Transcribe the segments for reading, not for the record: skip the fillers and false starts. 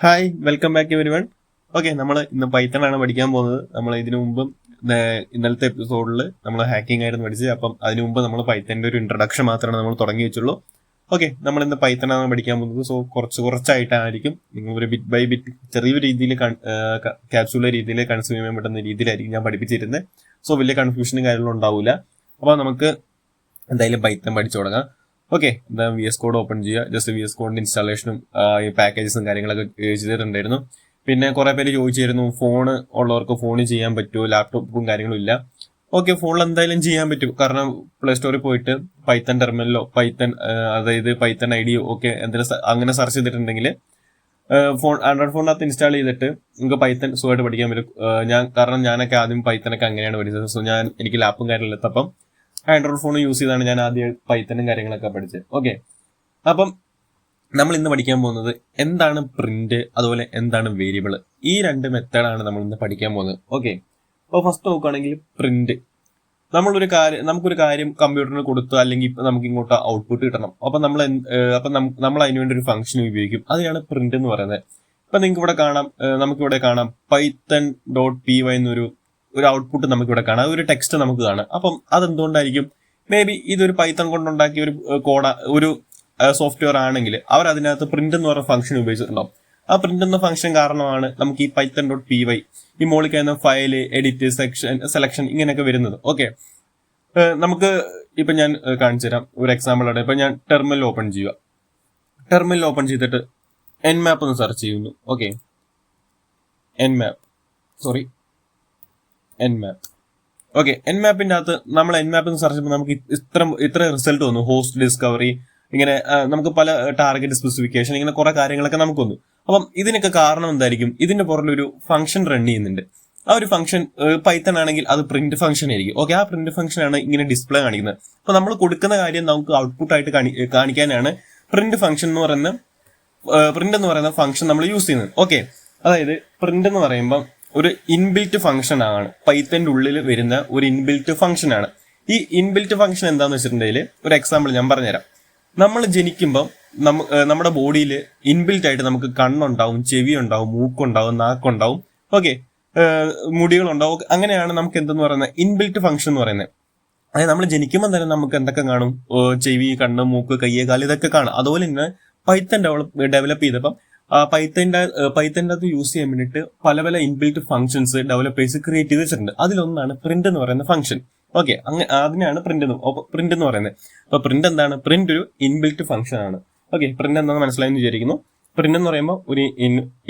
Hi welcome back every one. Okay, നമ്മൾ ഇന്ന് Python ആണ് പഠിക്കാൻ പോകുന്നത്. നമ്മൾ ഇതിനു മുമ്പും ഇന്നലത്തെ എപ്പിസോഡിൽ നമ്മൾ ഹാക്കിംഗ് ആയിരുന്നു പഠിച്ചത്. അപ്പം അതിനു മുമ്പ് നമ്മൾ പൈത്തൻ്റെ ഒരു ഇൻട്രഡക്ഷൻ മാത്രമാണ് നമ്മൾ തുടങ്ങി വെച്ചുള്ളൂ. ഓക്കെ, നമ്മൾ ഇന്ന് പൈത്തൺ ആണ് പഠിക്കാൻ പോകുന്നത്. സോ കുറച്ചായിട്ടായിരിക്കും നിങ്ങൾ ഒരു ബിറ്റ് ബൈ ബിറ്റ് ചെറിയ രീതിയിൽ ക്യാപ്സുലർ രീതിയിൽ കൺസ്യൂം ചെയ്യാൻ പറ്റുന്ന രീതിയിലായിരിക്കും ഞാൻ പഠിപ്പിച്ചിരുന്നത്. സോ വലിയ കൺഫ്യൂഷനും കാര്യങ്ങളും ഉണ്ടാവില്ല. അപ്പോൾ നമുക്ക് എന്തായാലും പൈത്തൺ പഠിച്ചു തുടങ്ങാം. ഓക്കെ, എന്താ വി എസ് കോഡ് ഓപ്പൺ ചെയ്യുക. ജസ്റ്റ് വി എസ് കോഡിന്റെ ഇൻസ്റ്റാളേഷനും ഈ പാക്കേജസും കാര്യങ്ങളൊക്കെ ചെയ്തിട്ടുണ്ടായിരുന്നു. പിന്നെ കുറെ പേര് ചോദിച്ചിരുന്നു ഫോണ് ഉള്ളവർക്ക് ഫോണിൽ ചെയ്യാൻ പറ്റുമോ, ലാപ്ടോപ്പും കാര്യങ്ങളും ഇല്ല. ഓക്കെ, ഫോണിൽ എന്തായാലും ചെയ്യാൻ പറ്റും. കാരണം പ്ലേ സ്റ്റോറിൽ പോയിട്ട് പൈത്തൺ ടെർമിനലോ പൈത്തൺ അതായത് പൈത്തൺ ഐഡിയോ ഒക്കെ എന്തെങ്കിലും അങ്ങനെ സെർച്ച് ചെയ്തിട്ടുണ്ടെങ്കിൽ ഫോൺ ആൻഡ്രോയിഡ് ഫോണിനകത്ത് ഇൻസ്റ്റാൾ ചെയ്തിട്ട് നിങ്ങൾക്ക് പൈത്തൺ സുഖമായിട്ട് പഠിക്കാൻ പറ്റും. കാരണം ഞാനൊക്കെ ആദ്യം പൈത്തണൊക്കെ അങ്ങനെയാണ് പഠിച്ചത്. സോ എനിക്ക് ലാപ്പും കാര്യങ്ങളിലെത്തപ്പം ആൻഡ്രോയിഡ് ഫോൺ യൂസ് ചെയ്താണ് ഞാൻ ആദ്യം പൈത്തനും കാര്യങ്ങളൊക്കെ പഠിച്ചത്. ഓക്കെ, അപ്പം നമ്മൾ ഇന്ന് പഠിക്കാൻ പോകുന്നത് എന്താണ് പ്രിന്റ്, അതുപോലെ എന്താണ് വേരിയബിൾ. ഈ രണ്ട് മെത്തേഡാണ് നമ്മൾ ഇന്ന് പഠിക്കാൻ പോകുന്നത്. ഓക്കെ, അപ്പോൾ ഫസ്റ്റ് നോക്കുകയാണെങ്കിൽ പ്രിന്റ്. നമുക്കൊരു കാര്യം കമ്പ്യൂട്ടറിന് കൊടുത്തു, അല്ലെങ്കിൽ നമുക്ക് ഇങ്ങോട്ട് ഔട്ട്പുട്ട് കിട്ടണം. അപ്പം നമ്മൾ അതിന് വേണ്ടി ഒരു ഫംഗ്ഷൻ ഉപയോഗിക്കും. അതിനാണ് പ്രിന്റ് എന്ന് പറയുന്നത്. ഇപ്പൊ നിങ്ങൾക്ക് ഇവിടെ കാണാം, നമുക്കിവിടെ കാണാം python.py എന്നൊരു ഔട്ട്പുട്ട് നമുക്കിവിടെ കാണാം, ഒരു ടെക്സ്റ്റ് നമുക്ക് കാണാം. അപ്പം അതെന്തുകൊണ്ടായിരിക്കും? മേ ബി ഇതൊരു പൈത്തൺ കൊണ്ടുണ്ടാക്കിയ ഒരു സോഫ്റ്റ്വെയർ ആണെങ്കിൽ അവർ അതിനകത്ത് പ്രിന്റ് എന്ന് പറയുന്ന ഫംഗ്ഷൻ ഉപയോഗിച്ചിട്ടുണ്ടാവും. ആ പ്രിന്റ് എന്ന ഫംഗ്ഷൻ കാരണമാണ് നമുക്ക് ഈ python.py ഈ മോളിൽ കഴിയുന്ന ഫയല്, എഡിറ്റ്, സെലക്ഷൻ ഇങ്ങനെയൊക്കെ വരുന്നത്. ഓക്കെ, നമുക്ക് ഇപ്പൊ ഞാൻ കാണിച്ചു തരാം ഒരു എക്സാമ്പിൾ ആണ്. ഇപ്പൊ ഞാൻ ടെർമിനൽ ഓപ്പൺ ചെയ്യുക. ടെർമിനൽ ഓപ്പൺ ചെയ്തിട്ട് nmap ഒന്ന് സെർച്ച് ചെയ്യുന്നു. ഓക്കെ, nmap ഓക്കെ, nmapന്റെ അകത്ത് നമ്മൾ nmap സെർച്ച് ചെയ്യുമ്പോൾ നമുക്ക് ഇത്ര റിസൾട്ട് വന്നു. ഹോസ്റ്റ് ഡിസ്കവറി, ഇങ്ങനെ നമുക്ക് പല ടാർഗറ്റ് സ്പെസിഫിക്കേഷൻ, ഇങ്ങനെ കുറെ കാര്യങ്ങളൊക്കെ നമുക്ക് വന്നു. അപ്പം ഇതിനൊക്കെ കാരണം എന്തായിരിക്കും? ഇതിന്റെ പുറകിൽ ഒരു ഫംഗ്ഷൻ റൺ ചെയ്യുന്നുണ്ട്. ആ ഒരു ഫംഗ്ഷൻ പൈത്തൺ ആണെങ്കിൽ അത് പ്രിന്റ് ഫംഗ്ഷൻ ആയിരിക്കും. ഓക്കെ, ആ പ്രിന്റ് ഫംഗ്ഷൻ ആണ് ഇങ്ങനെ ഡിസ്പ്ലേ കാണിക്കുന്നത്. അപ്പൊ നമ്മൾ കൊടുക്കുന്ന കാര്യം നമുക്ക് ഔട്ട്പുട്ട് ആയിട്ട് കാണിക്കാനാണ് പ്രിന്റ് എന്ന് പറയുന്ന ഫംഗ്ഷൻ നമ്മൾ യൂസ് ചെയ്യുന്നത്. ഓക്കെ, അതായത് പ്രിന്റ് എന്ന് പറയുമ്പോൾ ഒരു ഇൻബിൽറ്റ് ഫംഗ്ഷൻ ആണ്. പൈത്തന്റെ ഉള്ളിൽ വരുന്ന ഒരു ഇൻബിൽറ്റ് ഫംഗ്ഷൻ ആണ്. ഈ ഇൻബിൽറ്റ് ഫംഗ്ഷൻ എന്താന്ന് വെച്ചിട്ടുണ്ടെങ്കിൽ ഒരു എക്സാമ്പിൾ ഞാൻ പറഞ്ഞുതരാം. നമ്മൾ ജനിക്കുമ്പോൾ നമ്മുടെ ബോഡിയിൽ ഇൻബിൽറ്റ് ആയിട്ട് നമുക്ക് കണ്ണുണ്ടാവും, ചെവി ഉണ്ടാവും, മൂക്കുണ്ടാവും, നാക്കുണ്ടാവും, ഓക്കെ, മുടികളുണ്ടാവും. അങ്ങനെയാണ് നമുക്ക് എന്തെന്ന് പറയുന്നത് ഇൻബിൽറ്റ് ഫംഗ്ഷൻ എന്ന് പറയുന്നത്. അതായത് നമ്മൾ ജനിക്കുമ്പോൾ തന്നെ നമുക്ക് എന്തൊക്കെ കാണും? ചെവി, കണ്ണ്, മൂക്ക്, കയ്യ്, കാല്, ഇതൊക്കെ കാണും. അതുപോലെ തന്നെ പൈത്തൺ ഡെവലപ്പ് ചെയ്തപ്പം പൈത്തൻ്റെ അകത്ത് യൂസ് ചെയ്യാൻ വേണ്ടിയിട്ട് പല ഇൻബിൽറ്റ് ഫംഗ്ഷൻസ് ഡെവലപ്പേഴ്സ് ക്രിയേറ്റ് ചെയ്ത് വെച്ചിട്ടുണ്ട്. അതിലൊന്നാണ് പ്രിന്റ് എന്ന് പറയുന്ന ഫംഗ്ഷൻ. ഓക്കെ, അതിനാണ് പ്രിന്റ് എന്ന് പറയുന്നത്. അപ്പൊ പ്രിന്റ് എന്താണ്? പ്രിന്റ് ഒരു ഇൻബിൽറ്റ് ഫംഗ്ഷൻ ആണ്. ഓക്കെ, പ്രിന്റ് എന്താണെന്ന് മനസ്സിലായെന്ന് വിചാരിക്കുന്നു. പ്രിന്റ് എന്ന് പറയുമ്പോൾ ഒരു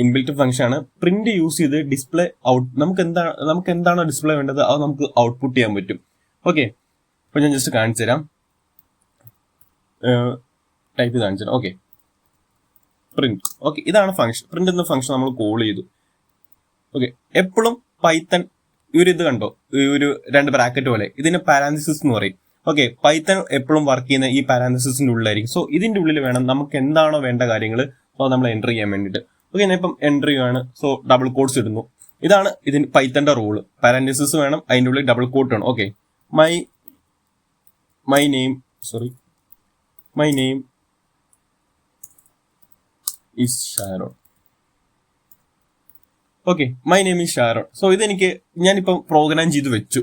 ഇൻബിൽറ്റ് ഫംഗ്ഷൻ ആണ്. പ്രിന്റ് യൂസ് ചെയ്ത് ഡിസ്പ്ലേ നമുക്ക് എന്താണോ ഡിസ്പ്ലേ വേണ്ടത് അത് നമുക്ക് ഔട്ട്പുട്ട് ചെയ്യാൻ പറ്റും. ഓക്കെ, അപ്പൊ ഞാൻ ജസ്റ്റ് കാണിച്ചു തരാം. ടൈപ്പ് ചെയ്ത് കാണിച്ചു തരാം. Okay, print. ഓക്കെ, ഇതാണ് ഫംഗ്ഷൻ. പ്രിന്റ് എന്ന ഫംഗ്ഷൻ നമ്മൾ കോൾ ചെയ്തു. ഓക്കെ, എപ്പോഴും പൈത്തൺ ഇത് കണ്ടോ, ഒരു രണ്ട് ബ്രാക്കറ്റ് പോലെ, ഇതിന് പാരാന്തസിസ് എന്ന് പറയും. ഓക്കെ, പൈത്തൺ എപ്പോഴും വർക്ക് ചെയ്യുന്ന ഈ പാരാന്തസിസിന്റെ ഉള്ളിലായിരിക്കും. സോ ഇതിന്റെ ഉള്ളിൽ വേണം നമുക്ക് എന്താണോ വേണ്ട കാര്യങ്ങൾ നമ്മൾ എൻ്റർ ചെയ്യാൻ വേണ്ടിയിട്ട്. ഓക്കെ, ഞാൻ ഇപ്പം എൻ്റർ ചെയ്യുകയാണ്. സോ ഡബിൾ കോട്ട്സ് ഇടുന്നു. ഇതാണ് ഇതിന് പൈത്തന്റെ റൂള്. പാരാന്തസിസ് വേണം, അതിൻ്റെ ഉള്ളിൽ ഡബിൾ കോട്ട് വേണം. Okay, my name is Sharon. Okay, my name is Sharon. So ഞാനിപ്പം പ്രോഗ്രാം ചെയ്ത് വെച്ചു.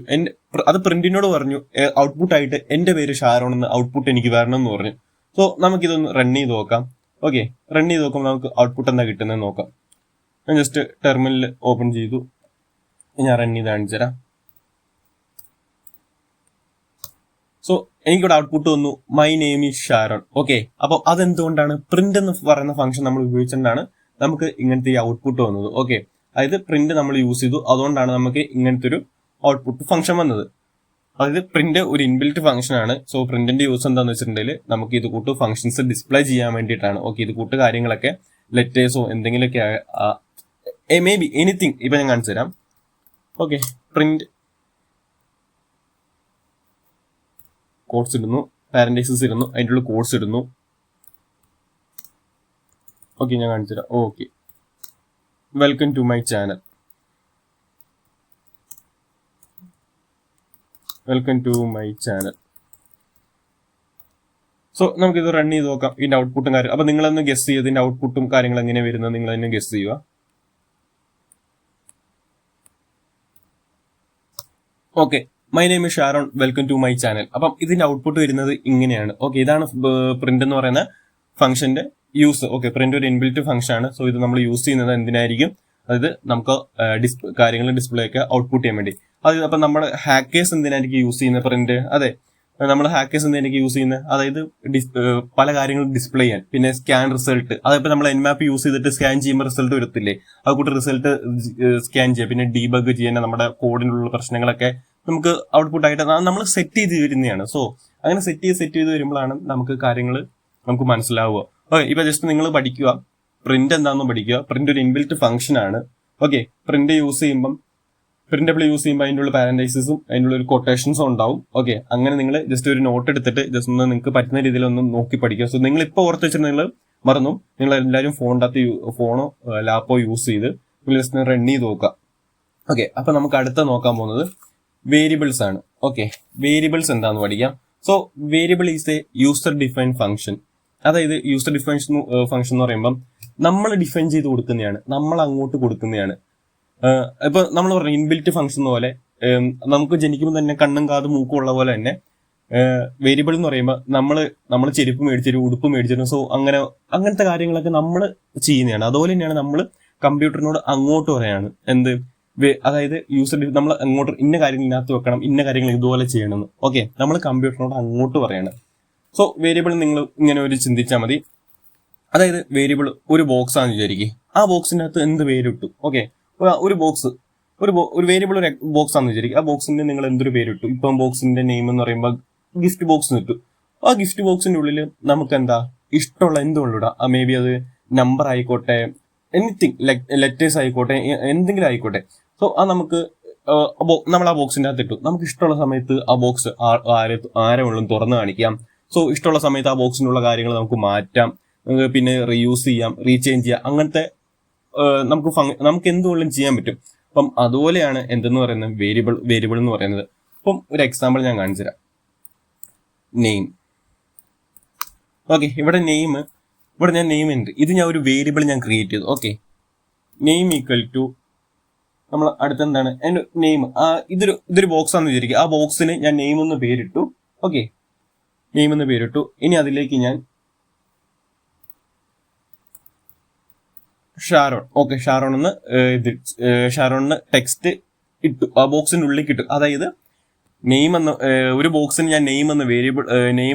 അത് പ്രിന്റിനോട് പറഞ്ഞു ഔട്ട്പുട്ട് ആയിട്ട് എന്റെ പേര് ഷാരോൺ എന്ന് ഔട്ട്പുട്ട് എനിക്ക് വരണം എന്ന് പറഞ്ഞു. സോ നമുക്കിതൊന്ന് റൺ ചെയ്ത് നോക്കാം. ഓക്കെ, റൺ ചെയ്ത് നോക്കുമ്പോൾ നമുക്ക് ഔട്ട്പുട്ട് എന്താ കിട്ടുന്നത് നോക്കാം. ഞാൻ ജസ്റ്റ് ടെർമിനൽ ഓപ്പൺ ചെയ്തു. ഞാൻ റൺ ചെയ്ത് കാണിച്ചു തരാം. സോ എനിക്കിവിടെ ഔട്ട്പുട്ട് വന്നു, my name is Sharon. Okay, അപ്പോൾ അതെന്തുകൊണ്ടാണ്? പ്രിന്റ് എന്ന് പറയുന്ന ഫംഗ്ഷൻ നമ്മൾ ഉപയോഗിച്ചുകൊണ്ടാണ് നമുക്ക് ഇങ്ങനത്തെ ഈ ഔട്ട്പുട്ട് വന്നത്. ഓക്കെ, അതായത് പ്രിന്റ് നമ്മൾ യൂസ് ചെയ്തു, അതുകൊണ്ടാണ് നമുക്ക് ഇങ്ങനത്തെ ഒരു ഔട്ട്പുട്ട് ഫംഗ്ഷൻ വന്നത്. അതായത് പ്രിന്റ് ഒരു ഇൻബിൽറ്റ് ഫംഗ്ഷൻ ആണ്. സോ പ്രിന്റിന്റെ യൂസ് എന്താണെന്ന് വെച്ചിട്ടുണ്ടെങ്കിൽ നമുക്ക് ഇത് കൂട്ട് ഫംഗ്ഷൻസ് ഡിസ്പ്ലേ ചെയ്യാൻ വേണ്ടിയിട്ടാണ്. ഓക്കെ, ഇത് കൂട്ട് കാര്യങ്ങളൊക്കെ ലെറ്റേഴ്സോ എന്തെങ്കിലുമൊക്കെ മേ ബി എനിത്തിങ്. ഇപ്പൊ ഞാൻ കാണിച്ചു തരാം. ഓക്കെ, പ്രിന്റ് കോഡ്സ് ഇടുന്നു, പാരന്റൈസസ് ഇടുന്നു, അതിൻ്റെ ഉള്ളിൽ കോഡ്സ് ഇടുന്നു. ഓക്കെ, ഞാൻ കാണിച്ചു തരാം. Okay, welcome to my channel. So നമുക്കിത് റൺ ചെയ്ത് നോക്കാം ഇതിന്റെ ഔട്ട്പുട്ടും കാര്യം. അപ്പൊ നിങ്ങളൊന്ന് ഗസ് ചെയ്യുക ഇതിന്റെ ഔട്ട്പുട്ടും കാര്യങ്ങളും എങ്ങനെ വരുന്നത് നിങ്ങൾ തന്നെ ഗസ് ചെയ്യുക. Okay, my name is Sharon, welcome to my channel. അപ്പം ഇതിന്റെ ഔട്ട്പുട്ട് വരുന്നത് ഇങ്ങനെയാണ്. ഓക്കെ, ഇതാണ് പ്രിന്റ് എന്ന് പറയുന്ന ഫംഗ്ഷന്റെ യൂസ്. ഓക്കെ, പ്രിന്റ് ഒരു ഇൻബിൽറ്റ് ഫംഗ്ഷൻ ആണ്. സോ ഇത് നമ്മൾ യൂസ് ചെയ്യുന്നത് എന്തിനായിരിക്കും, അതായത് നമുക്ക് കാര്യങ്ങൾ ഡിസ്പ്ലേ ഒക്കെ ഔട്ട്പുട്ട് ചെയ്യാൻ വേണ്ടി. അതായത് അപ്പൊ നമ്മൾ ഹാക്കേഴ്സ് എന്തിനായിരിക്കും യൂസ് ചെയ്യുന്ന പ്രിന്റ്, അതെ നമ്മൾ ഹാക്കേഴ്സ് എന്തിനായിരിക്കും യൂസ് ചെയ്യുന്നത്, അതായത് പല കാര്യങ്ങളും ഡിസ്പ്ലേ ചെയ്യാൻ. പിന്നെ സ്കാൻ റിസൾട്ട്, അതായത് നമ്മൾ എൻമാപ്പ് യൂസ് ചെയ്തിട്ട് സ്കാൻ ചെയ്യുമ്പോൾ റിസൾട്ട് വരത്തില്ലേ, അതുകൂട്ട് റിസൾട്ട് സ്കാൻ ചെയ്യുക. പിന്നെ ഡീബഗ് ചെയ്യാൻ നമ്മുടെ കോഡിനുള്ള പ്രശ്നങ്ങളൊക്കെ നമുക്ക് ഔട്ട്പുട്ട് ആയിട്ട് നമ്മൾ സെറ്റ് ചെയ്ത് വരുന്നതാണ്. സോ അങ്ങനെ സെറ്റ് ചെയ്ത് വരുമ്പോഴാണ് നമുക്ക് കാര്യങ്ങൾ നമുക്ക് മനസ്സിലാവുക. ഓക്കെ, ഇപ്പൊ ജസ്റ്റ് നിങ്ങൾ പഠിക്കുക പ്രിന്റ് എന്താണെന്ന് പഠിക്കുക. പ്രിന്റ് ഒരു ഇൻബിൽറ്റ് ഫംഗ്ഷൻ ആണ്. ഓക്കെ, പ്രിന്റ് യൂസ് ചെയ്യുമ്പോൾ പ്രിന്റബിൾ യൂസ് ചെയ്യുമ്പോൾ അതിൻ്റെ ഉള്ള പാരന്റൈസിസും അതിൻ്റെ ഒരു കൊട്ടേഷൻസും ഉണ്ടാവും. ഓക്കെ, അങ്ങനെ നിങ്ങൾ ജസ്റ്റ് ഒരു നോട്ട് എടുത്തിട്ട് ജസ്റ്റ് ഒന്ന് നിങ്ങൾക്ക് പറ്റുന്ന രീതിയിൽ ഒന്ന് നോക്കി പഠിക്കുക. സോ നിങ്ങൾ ഇപ്പോൾ ഓർത്ത് വെച്ചിട്ട് നിങ്ങൾ മറന്നു, നിങ്ങൾ എല്ലാവരും ഫോണോ ലാപ്പോ യൂസ് ചെയ്ത് നിങ്ങൾ ജസ്റ്റ് റൺ ചെയ്ത് നോക്കുക. ഓക്കെ, അപ്പൊ നമുക്ക് അടുത്ത നോക്കാൻ പോകുന്നത് വേരിയബിൾസ് ആണ്. ഓക്കെ, വേരിയബിൾസ് എന്താണെന്ന് പഠിക്കാം. So variable is A user define function. അതായത് യൂസർ ഡിഫൈൻ ഫംഗ്ഷൻ എന്ന് പറയുമ്പം നമ്മൾ ഡിഫൈൻ ചെയ്ത് കൊടുക്കുന്നതാണ്, നമ്മൾ അങ്ങോട്ട് കൊടുക്കുന്നതാണ്. ഇപ്പൊ നമ്മൾ പറഞ്ഞ ഇൻബിൽറ്റ് ഫംഗ്ഷൻ പോലെ നമുക്ക് ജനിക്കുമ്പോൾ തന്നെ കണ്ണും കാതും മൂക്കും ഉള്ള പോലെ തന്നെ വേരിയബിൾ എന്ന് പറയുമ്പോൾ നമ്മൾ ചെരുപ്പ് മേടിച്ചിരും, ഉടുപ്പ് മേടിച്ചിരും. സോ അങ്ങനത്തെ കാര്യങ്ങളൊക്കെ നമ്മൾ ചെയ്യുന്നതാണ്. അതുപോലെ തന്നെയാണ് നമ്മൾ കമ്പ്യൂട്ടറിനോട് അങ്ങോട്ട് പറയാണ് എന്ത്, അതായത് യൂസർ നമ്മൾ അങ്ങോട്ട് ഇന്ന കാര്യങ്ങൾ ഇതിനകത്ത് വെക്കണം, ഇന്ന കാര്യങ്ങൾ ഇതുപോലെ ചെയ്യണമെന്ന്. ഓക്കെ, നമ്മൾ കമ്പ്യൂട്ടറിനോട് അങ്ങോട്ട് പറയാണ്. സോ വേരിയബിൾ നിങ്ങൾ ഇങ്ങനെ ഒരു ചിന്തിച്ചാൽ മതി. അതായത് വേരിയബിൾ ഒരു ബോക്സ് ആണെന്ന് വിചാരിക്കും, ആ ബോക്സിന്റെ അകത്ത് എന്ത് പേരിട്ടു. ഓക്കെ, ഒരു ബോക്സ് ഒരു വേരിയബിൾ ഒരു ബോക്സ് ആണെന്ന് വിചാരിക്കും, ആ ബോക്സിന്റെ നിങ്ങൾ എന്തൊരു പേരിട്ടു. ഇപ്പം ബോക്സിന്റെ നെയിം എന്ന് പറയുമ്പോൾ ഗിഫ്റ്റ് ബോക്സ് ഇട്ടു. ആ ഗിഫ്റ്റ് ബോക്സിന്റെ ഉള്ളിൽ നമുക്ക് എന്താ ഇഷ്ടമുള്ള എന്തുകൊണ്ടും ഇടാം. മേ ബി അത് നമ്പർ ആയിക്കോട്ടെ, എനിത്തിങ് ലെറ്റേഴ്സ് ആയിക്കോട്ടെ, എന്തെങ്കിലും ആയിക്കോട്ടെ. സോ അത് നമുക്ക് നമ്മൾ ആ ബോക്സിന്റെ അകത്ത് ഇട്ടു. നമുക്ക് ഇഷ്ടമുള്ള സമയത്ത് ആ ബോക്സ് ആരെ ഉള്ളും തുറന്നു കാണിക്കാം. സോ ഇഷ്ടമുള്ള സമയത്ത് ആ ബോക്സിനുള്ള കാര്യങ്ങൾ നമുക്ക് മാറ്റാം, പിന്നെ റീയൂസ് ചെയ്യാം, റീചേഞ്ച് ചെയ്യാം. അങ്ങനത്തെ നമുക്ക് എന്തുകൊണ്ടും ചെയ്യാൻ പറ്റും. അപ്പം അതുപോലെയാണ് എന്തെന്ന് പറയുന്നത് വേരിയബിൾ എന്ന് പറയുന്നത്. അപ്പം ഒരു എക്സാമ്പിൾ ഞാൻ കാണിച്ചു തരാം. നെയിം. ഓക്കെ, ഇവിടെ ഞാൻ നെയിം ഉണ്ട്. ഇത് ഞാൻ ഒരു വേരിയബിൾ ഞാൻ ക്രിയേറ്റ് ചെയ്തു. ഓക്കെ, നെയിം ഈക്വൽ ടു നമ്മൾ അടുത്തെന്താണ് എൻ്റെ നെയിം. ഇതൊരു ബോക്സ് ആണെന്ന് വിചാരിക്കുക, ആ ബോക്സിന് ഞാൻ നെയിം എന്ന് പേരിട്ടു. ഓക്കെ, നെയിം എന്ന് പേരിട്ടു. ഇനി അതിലേക്ക് ഞാൻ ഷാരോൺ. ഓക്കെ, ഷാരോണെന്ന് ടെക്സ്റ്റ് ഇട്ടു, ആ ബോക്സിന്റെ ഉള്ളിലേക്ക് ഇട്ടു. അതായത് നെയിം എന്ന ഒരു ബോക്സിന് ഞാൻ നെയിം എന്ന വേരിയബിൾ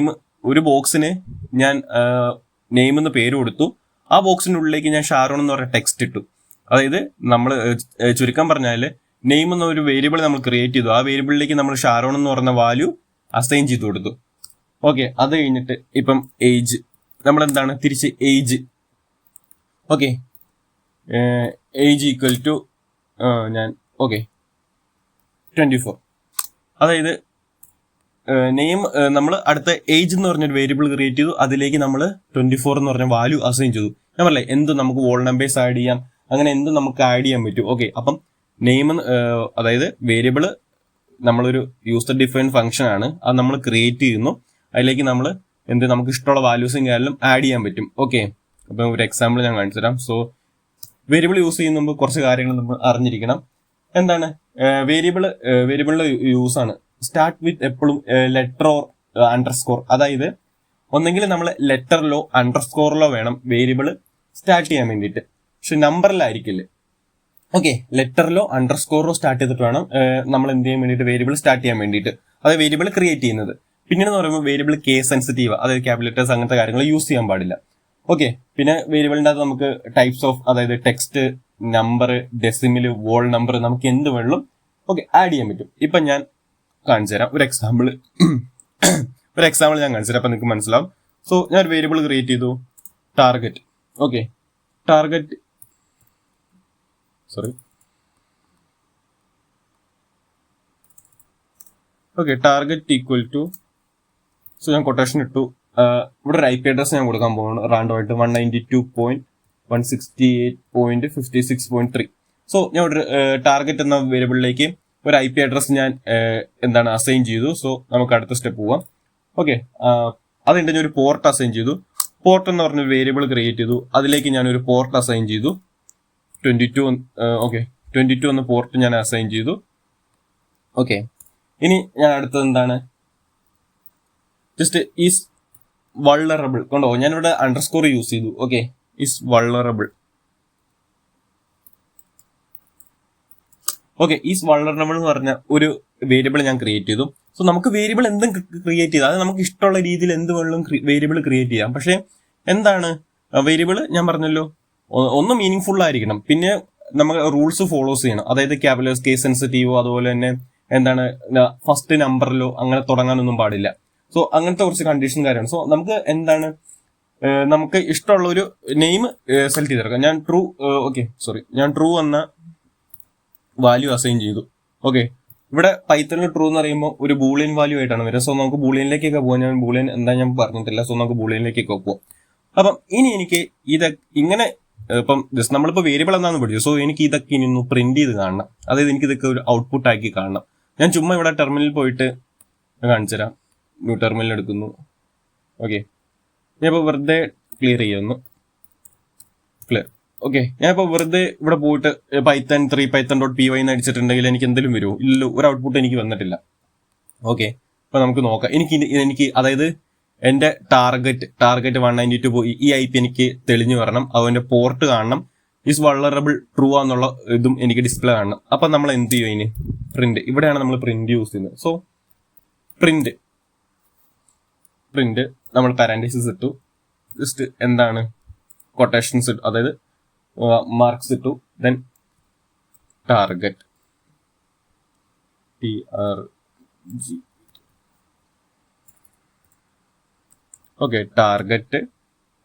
ഒരു ബോക്സിന് ഞാൻ നെയിം എന്ന് പേര് കൊടുത്തു. ആ ബോക്സിന്റെ ഉള്ളിലേക്ക് ഞാൻ ഷാരോൺ എന്ന് പറഞ്ഞ ടെക്സ്റ്റ് ഇട്ടു. അതായത് നമ്മൾ ചുരുക്കം പറഞ്ഞാൽ നെയിം എന്ന ഒരു വേരിയബിൾ നമ്മൾ ക്രിയേറ്റ് ചെയ്തു, ആ വേരിയബിളിലേക്ക് നമ്മൾ ഷാരോൺ എന്ന് പറയുന്ന വാല്യൂ അസൈൻ ചെയ്ത് കൊടുത്തു. ഓക്കെ, അത് കഴിഞ്ഞിട്ട് ഇപ്പം ഏജ് നമ്മൾ എന്താണ് തിരിച്ച് age. Okay, age equal to ഞാൻ 24. അതായത് നെയിം നമ്മൾ അടുത്ത ഏജ് എന്ന് പറഞ്ഞൊരു വേരിയബിൾ ക്രിയേറ്റ് ചെയ്തു, അതിലേക്ക് നമ്മൾ 24 എന്ന് പറഞ്ഞ വാല്യൂ അസൈൻ ചെയ്തു. ഞാൻ പറഞ്ഞേ എന്ത് നമുക്ക് വോൾ നമ്പേഴ്സ് ആഡ് ചെയ്യാം, അങ്ങനെ എന്ത് നമുക്ക് ആഡ് ചെയ്യാൻ പറ്റും. ഓക്കെ, അപ്പം നെയിം അതായത് വേരിയബിൾ നമ്മളൊരു യൂസർ ഡിഫൈൻ ഫംഗ്ഷൻ ആണ്, അത് നമ്മൾ ക്രിയേറ്റ് ചെയ്യുന്നു. അതിലേക്ക് നമ്മൾ നമുക്ക് ഇഷ്ടമുള്ള വാല്യൂസും കാര്യങ്ങളും ആഡ് ചെയ്യാൻ പറ്റും. ഓക്കെ, അപ്പം ഒരു എക്സാമ്പിൾ ഞാൻ കാണിച്ചു തരാം. സോ വേരിയബിൾ യൂസ് ചെയ്യുന്ന മുമ്പ് കുറച്ച് കാര്യങ്ങൾ നമ്മൾ അറിഞ്ഞിരിക്കണം. എന്താണ് വേരിയബിളിന്റെ യൂസ് ആണ് സ്റ്റാർട്ട് വിത്ത് എപ്പോഴും ലെറ്റർ ഓർ അണ്ടർസ്കോർ. അതായത് ഒന്നെങ്കിൽ നമ്മൾ ലെറ്ററിലോ അണ്ടർസ്കോറിലോ വേണം വേരിയബിൾ സ്റ്റാർട്ട് ചെയ്യാൻ വേണ്ടിയിട്ട്, പക്ഷെ നമ്പറിലായിരിക്കില്ലേ. ഓക്കെ, ലെറ്ററിലോ അണ്ടർസ്കോറിലോ സ്റ്റാർട്ട് ചെയ്തിട്ട് വേണം നമ്മൾ എന്ത് ചെയ്യാൻ വേണ്ടിയിട്ട് വേരിയബിൾ സ്റ്റാർട്ട് ചെയ്യാൻ വേണ്ടിയിട്ട്, അതായത് വേരിയബിൾ ക്രിയേറ്റ് ചെയ്യുന്നത്. പിന്നീട് പറയുമ്പോൾ വേരിയബിൾ കേസ് സെൻസിറ്റീവ്, അതായത് ക്യാപിറ്റൽസ് അങ്ങനത്തെ കാര്യങ്ങൾ യൂസ് ചെയ്യാൻ പാടില്ല. ഓക്കെ, പിന്നെ വേരിയബിളിൻ്റെ അകത്ത് നമുക്ക് ടൈപ്സ് ഓഫ്, അതായത് text, number, decimal, wall number, നമുക്ക് എന്ത് വേണം ആഡ് ചെയ്യാൻ പറ്റും. ഇപ്പം ഞാൻ കാണിച്ചു തരാം ഒരു എക്സാമ്പിൾ ഞാൻ കാണിച്ചു തരാം, അപ്പം നിങ്ങൾക്ക് മനസ്സിലാവും. സോ ഞാൻ ഒരു വേരിയബിൾ ക്രിയേറ്റ് ചെയ്തു, target. Okay, target equal to, so ഞാൻ കൊട്ടേഷൻ ഇട്ടു. ഇവിടെ ഒരു IP അഡ്രസ് ഞാൻ കൊടുക്കാൻ പോകുന്നു റാൻഡം ആയിട്ട് 192.168.56.3. സോ ഞാൻ ഒരു ടാർഗറ്റ് എന്ന വേരിയബിളിലേക്ക് ഒരു IP അഡ്രസ് ഞാൻ അസൈൻ ചെയ്തു. സോ നമുക്ക് അടുത്ത സ്റ്റെപ്പ് പോവാം. ഓക്കെ, അതുകൊണ്ട് ഞാൻ ഒരു പോർട്ട് അസൈൻ ചെയ്തു. പോർട്ട് എന്ന് പറഞ്ഞൊരു വേരിയബിൾ ക്രിയേറ്റ് ചെയ്തു. അതിലേക്ക് ഞാനൊരു പോർട്ട് അസൈൻ ചെയ്തു. 22 22 എന്ന പോർട്ട് ഞാൻ അസൈൻ ചെയ്തു. ഓക്കെ, ഇനി ഞാൻ അടുത്തത് എന്താണ്, ജസ്റ്റ് ഈസ് വൾണറബിൾ കണ്ടോ, ഞാനിവിടെ അണ്ടർസ്കോർ യൂസ് ചെയ്തു. Okay, is vulnerable. Okay, is vulnerable എന്ന് പറഞ്ഞ ഒരു വേരിയബിൾ ഞാൻ ക്രിയേറ്റ് ചെയ്തു. സോ നമുക്ക് വേരിയബിൾ എന്തും ക്രിയേറ്റ് ചെയ്താൽ അത് നമുക്ക് ഇഷ്ടമുള്ള രീതിയിൽ എന്ത് വേണമെങ്കിലും വേരിയബിൾ ക്രിയേറ്റ് ചെയ്യാം. പക്ഷെ എന്താണ് വേരിയബിൾ, ഞാൻ പറഞ്ഞല്ലോ, ഒന്ന് മീനിങ് ഫുൾ ആയിരിക്കണം, പിന്നെ നമ്മൾ റൂൾസ് ഫോളോസ് ചെയ്യണം. അതായത് ക്യാപിറ്റൽസ്, കേസ് സെൻസിറ്റീവോ, അതുപോലെ തന്നെ എന്താണ് ഫസ്റ്റ് നമ്പറിലോ അങ്ങനെ തുടങ്ങാനൊന്നും പാടില്ല. സോ അങ്ങനത്തെ കുറച്ച് കണ്ടീഷൻ കാര്യമാണ്. സോ നമുക്ക് എന്താണ്, നമുക്ക് ഇഷ്ടമുള്ള ഒരു നെയിം സെലക്ട് ചെയ്തെടുക്കാം. ഞാൻ ട്രൂ എന്ന വാല്യൂ അസൈൻ ചെയ്തു. ഓക്കെ, ഇവിടെ പൈത്തണിൽ ട്രൂ എന്ന് പറയുമ്പോൾ ഒരു ബൂളിയൻ വാല്യൂ ആയിട്ടാണ് വരിക. സോ നമുക്ക് ബൂളിയനിലേക്കൊക്കെ പോകാം. ഞാൻ ബൂളിയൻ എന്താ ഞാൻ പറഞ്ഞിട്ടില്ല. സോ നമുക്ക് ബൂളിയനിലേക്കൊക്കെ പോകാം. അപ്പം ഇനി എനിക്ക് ഇങ്ങനെ ഇപ്പം ജസ്റ്റ് നമ്മളിപ്പോൾ വേരിയബിൾ എന്താണെന്ന് പഠിച്ചു. സോ എനിക്ക് ഇതൊക്കെ ഇനി ഒന്ന് പ്രിന്റ് ചെയ്ത് കാണണം. അതായത് എനിക്ക് ഇതൊക്കെ ഒരു ഔട്ട്പുട്ട് ആക്കി കാണണം. ഞാൻ ചുമ്മാ ഇവിടെ ടെർമിനലിൽ പോയിട്ട് കാണിച്ചു തരാം. ന്യൂ ടെർമിനൽ എടുക്കുന്നു. ഓക്കെ, ഞാനിപ്പോൾ വെറുതെ ക്ലിയർ ചെയ്യുന്നു. ക്ലിയർ. ഓക്കെ, ഞാനിപ്പോൾ വെറുതെ ഇവിടെ പോയിട്ട് python.py എന്ന് അടിച്ചിട്ടുണ്ടെങ്കിൽ എനിക്ക് എന്തെങ്കിലും വരുമോ? ഇല്ലല്ലോ, ഒരു ഔട്ട്പുട്ട് എനിക്ക് വന്നിട്ടില്ല. ഓക്കെ, അപ്പൊ നമുക്ക് നോക്കാം. എനിക്ക് അതായത് എന്റെ ടാർഗറ്റ് 192 പോയി ഈ IP എനിക്ക് തെളിഞ്ഞു വരണം. അതിന്റെ പോർട്ട് കാണണം. ഈസ് വൾണറബിൾ ട്രൂ എന്നുള്ള ഇതും എനിക്ക് ഡിസ്പ്ലേ കാണണം. അപ്പൊ നമ്മൾ എന്ത് ചെയ്യും, അതിന് പ്രിന്റ്, ഇവിടെയാണ് നമ്മൾ പ്രിന്റ് യൂസ് ചെയ്യുന്നത്. സോ പ്രിന്റ് നമ്മൾ പാരാൻതീസിസ് ഇട്ടു. ജസ്റ്റ് എന്താണ് കൊട്ടേഷൻസ് ഇട്ടു, അതായത് മാർക്സ് ഇട്ടു. Then target TRG. Okay, target.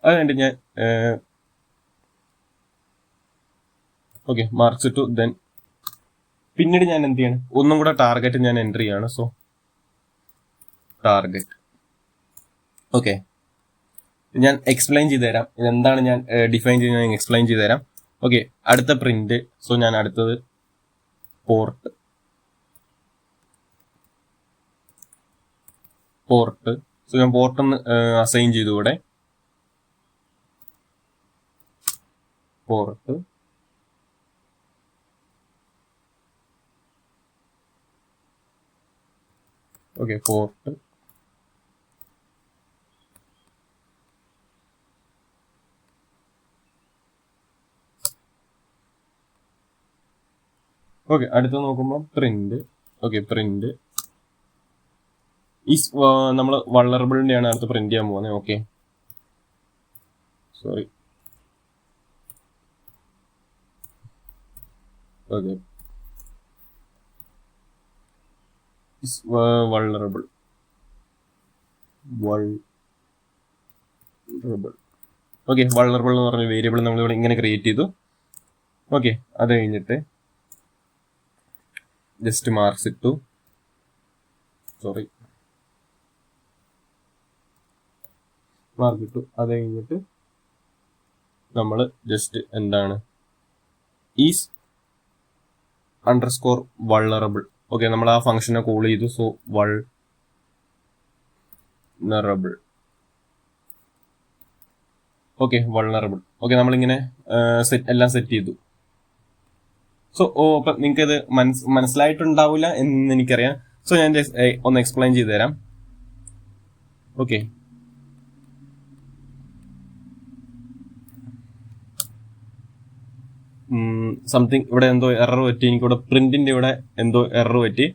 അത് കഴിഞ്ഞിട്ട് ഞാൻ മാർക്സ് ഇട്ടു. ദെൻ പിന്നീട് ഞാൻ എന്ത് ചെയ്യണം, ഒന്നും കൂടെ ടാർഗറ്റ് ഞാൻ എൻ്റർ ചെയ്യാണ്. So target. ഓക്കെ, ഞാൻ എക്സ്പ്ലെയിൻ ചെയ്ത് തരാം. ഇതെന്താണ് ഞാൻ ഡിഫൈൻ ചെയ്യുന്നത്, ഞാൻ എക്സ്പ്ലെയിൻ ചെയ്ത് തരാം. ഓക്കെ, അടുത്ത പ്രിന്റ്. സോ ഞാൻ അടുത്തത് പോർട്ട്. സോ ഞാൻ പോർട്ടൊന്ന് അസൈൻ ചെയ്തു ഇവിടെ. പോർട്ട്. Okay, port. ഓക്കെ, അടുത്ത നോക്കുമ്പോൾ പ്രിന്റ്. ഓക്കെ, പ്രിന്റ് ഈസ് നമ്മൾ വൾണറബിളിന്റെ ആണ് അടുത്ത് പ്രിന്റ് ചെയ്യാൻ പോകുന്നത്. Okay, sorry. Okay, is vulnerable. Okay, vulnerable എന്ന് പറഞ്ഞ വേരിയബിൾ നമ്മളിവിടെ ഇങ്ങനെ ക്രിയേറ്റ് ചെയ്തു. ഓക്കെ, അത് കഴിഞ്ഞിട്ട് ജസ്റ്റ് മാർക്സ് ഇട്ടു. മാർക്ക് ഇട്ടു. അത് കഴിഞ്ഞിട്ട് നമ്മൾ ജസ്റ്റ് എന്താണ് ഈസ് അണ്ടർസ്കോർ വൾണറബിൾ. ഓക്കെ, നമ്മൾ ആ ഫംഗ്ഷനെ കോൾ ചെയ്തു. So vulnerable. Okay, vulnerable. Okay, നമ്മളിങ്ങനെ എല്ലാം സെറ്റ് ചെയ്തു. സോ അപ്പം നിങ്ങൾക്ക് ഇത് മനസ്സിലായിട്ടുണ്ടാവില്ല എന്ന് എനിക്കറിയാം. സോ ഞാൻ ഒന്ന് എക്സ്പ്ലെയിൻ ചെയ്തു തരാം. ഓക്കെ, സംതിങ് ഇവിടെ എന്തോ എറർ പറ്റി. എനിക്കിവിടെ പ്രിന്റിന്റെ ഇവിടെ എന്തോ എറർ പറ്റി.